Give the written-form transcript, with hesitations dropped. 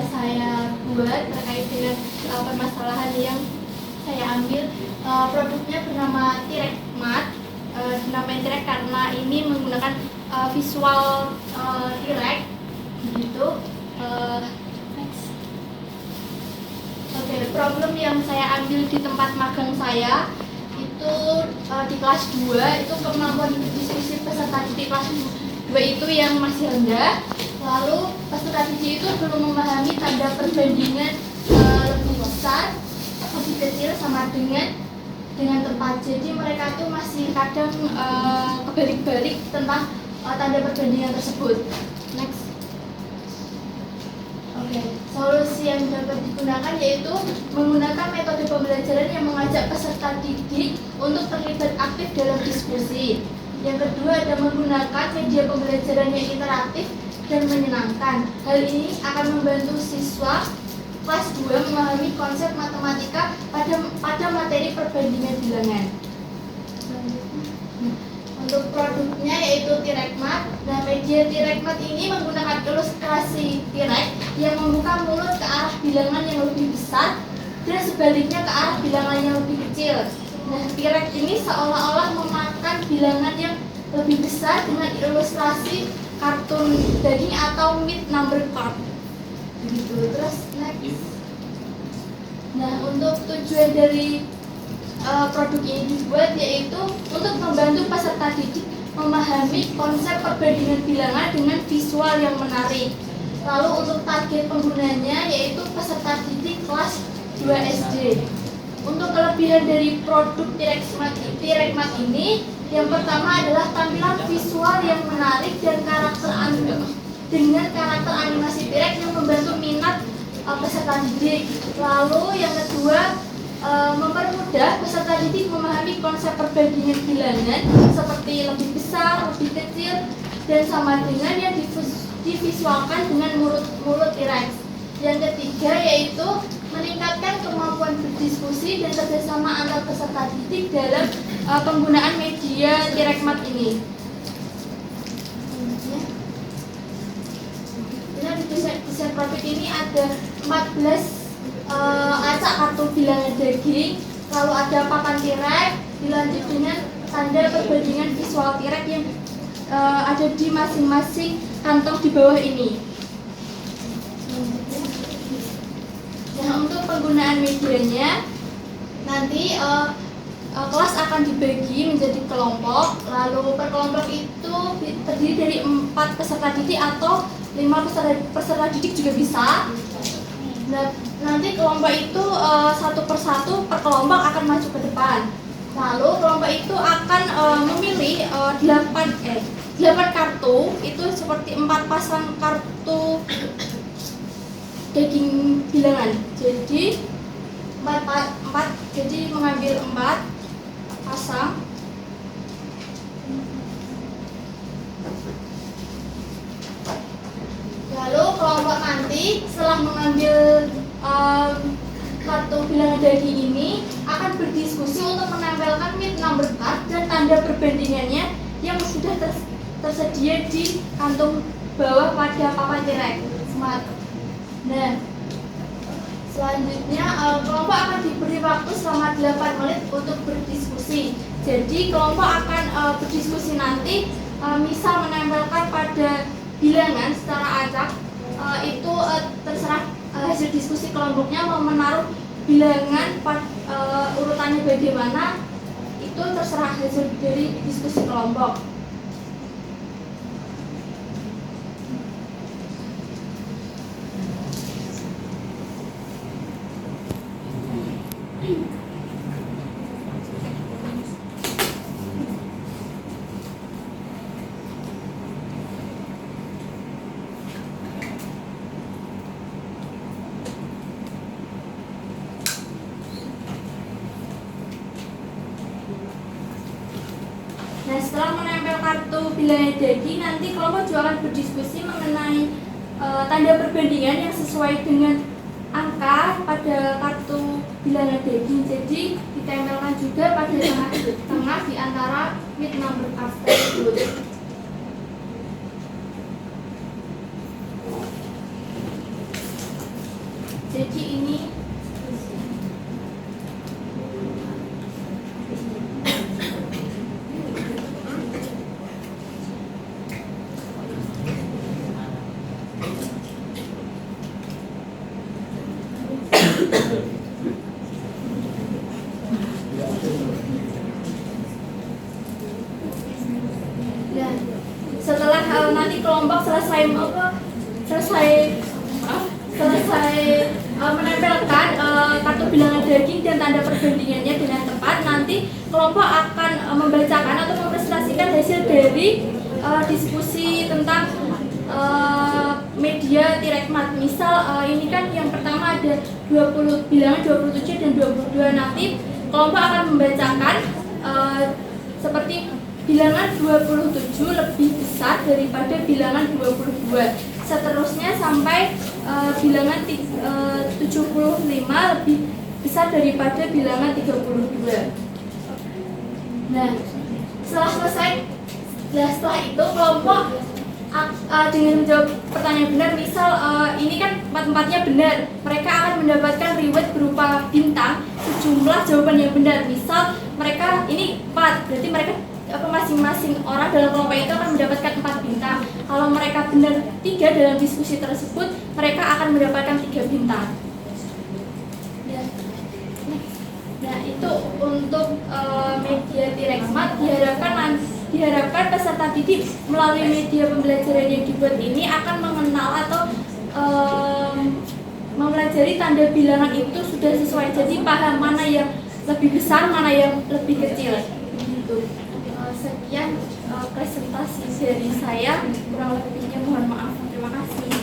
saya buat terkait dengan permasalahan yang saya ambil. Produknya bernama T-Rex Mat. Dinamain T-Rex karena ini menggunakan visual T-Rex begitu. Next. Oke, problem yang saya ambil di tempat magang saya itu di kelas 2 itu kemampuan diskusi peserta didik kelas 2 itu yang masih rendah. Lalu peserta didik itu belum memahami tanda perbandingan lebih besar, lebih kecil sama dengan tempat. Jadi mereka tuh masih kadang kebalik-balik tentang tanda perbandingan tersebut. Next. Oke, solusi yang dapat digunakan yaitu menggunakan metode pembelajaran yang mengajak peserta didik untuk terlibat aktif dalam diskusi. Yang kedua ada menggunakan media pembelajaran yang interaktif dan menyenangkan. Hal ini akan membantu siswa kelas 2 memahami konsep matematika pada materi perbandingan bilangan. Untuk produknya yaitu T-Rex Mat. Nah, media T-Rex Mat ini menggunakan ilustrasi T-Rex yang membuka mulut ke arah bilangan yang lebih besar dan sebaliknya ke arah bilangan yang lebih kecil. Nah, T-Rex ini seolah-olah memakan bilangan yang lebih besar dengan ilustrasi kartun daging atau meat number card. Begitu. Terus next. Nah, untuk tujuan dari produk ini dibuat yaitu untuk membantu peserta didik memahami konsep perbandingan bilangan dengan visual yang menarik. Lalu untuk target penggunanya yaitu peserta didik kelas 2 SD. Untuk kelebihan dari produk T-Rex Mat ini, yang pertama adalah tampilan visual yang menarik dan dengan karakter animasi T-Rex yang membantu minat peserta didik. Lalu yang kedua, mempermudah peserta didik memahami konsep perbandingan bilangan seperti lebih besar, lebih kecil, dan sama dengan yang divisualkan dengan mulut T-Rex. Yang ketiga yaitu meningkatkan kemampuan berdiskusi dan kerjasama antar peserta didik dalam penggunaan media T-Rex Mat ini. Di desain produk ini ada 14 acak kartu bilangan daging, lalu ada papan T-Rex, dilanjut dengan tanda perbandingan visual T-Rex yang ada di masing-masing kantong di bawah ini. Nah, untuk penggunaan medianya nanti kelas akan dibagi menjadi kelompok, lalu per kelompok itu terdiri dari 4 peserta didik atau 5 peserta didik juga bisa. Nah, nanti kelompok itu satu persatu per kelompok akan maju ke depan. Lalu kelompok itu akan memilih 8 kartu, itu seperti 4 pasang kartu daging bilangan. Jadi 4 jadi mengambil 4 pasang. Lalu kelompok nanti setelah mengambil kartu bilangan daging ini akan berdiskusi untuk menempelkan meat number card dan tanda perbandingannya yang sudah tersedia di kantung bawah pada papan T-Rex Mat. Nah, selanjutnya kelompok akan diberi waktu selama 8 menit untuk berdiskusi. Jadi kelompok akan berdiskusi nanti misal menempelkan pada bilangan secara acak, itu terserah hasil diskusi kelompoknya mau menaruh bilangan urutannya bagaimana, itu terserah hasil dari diskusi kelompok. Nah, setelah menempel kartu bilangan daging, nanti kelompok juga akan berdiskusi mengenai tanda perbandingan yang sesuai dengan angka pada kartu bilangan daging. Jadi ditempelkan juga pada tengah di antara meat number card tersebut. Jadi ini dan setelah nanti kelompok selesai menempelkan kartu bilangan daging dan tanda perbandingannya dengan tepat, nanti kelompok akan membacakan atau mempresentasikan hasil dari diskusi tentang media T-REKMAT. Misal ini kan yang pertama ada 20 bilangan 27 dan 22, nanti kelompok akan membacakan seperti bilangan 27 lebih besar daripada bilangan 22. Seterusnya sampai bilangan 75 lebih besar daripada bilangan 32. Nah, setelah itu kelompok dengan menjawab pertanyaan benar, misal ini kan empat-empatnya benar, mereka akan mendapatkan reward berupa bintang sejumlah jawaban yang benar. Misal mereka ini 4, berarti mereka masing-masing orang dalam kelompok itu akan mendapatkan 4 bintang. Kalau mereka benar 3 dalam diskusi tersebut, mereka akan mendapatkan 3 bintang. Nah, itu untuk media T-REKMAT. Diharapkan peserta didik melalui media pembelajaran yang dibuat ini akan mengenal atau mempelajari tanda bilangan itu sudah sesuai. Jadi paham mana yang lebih besar, mana yang lebih kecil. Gitu. Sekian presentasi dari saya, kurang lebihnya mohon maaf. Terima kasih.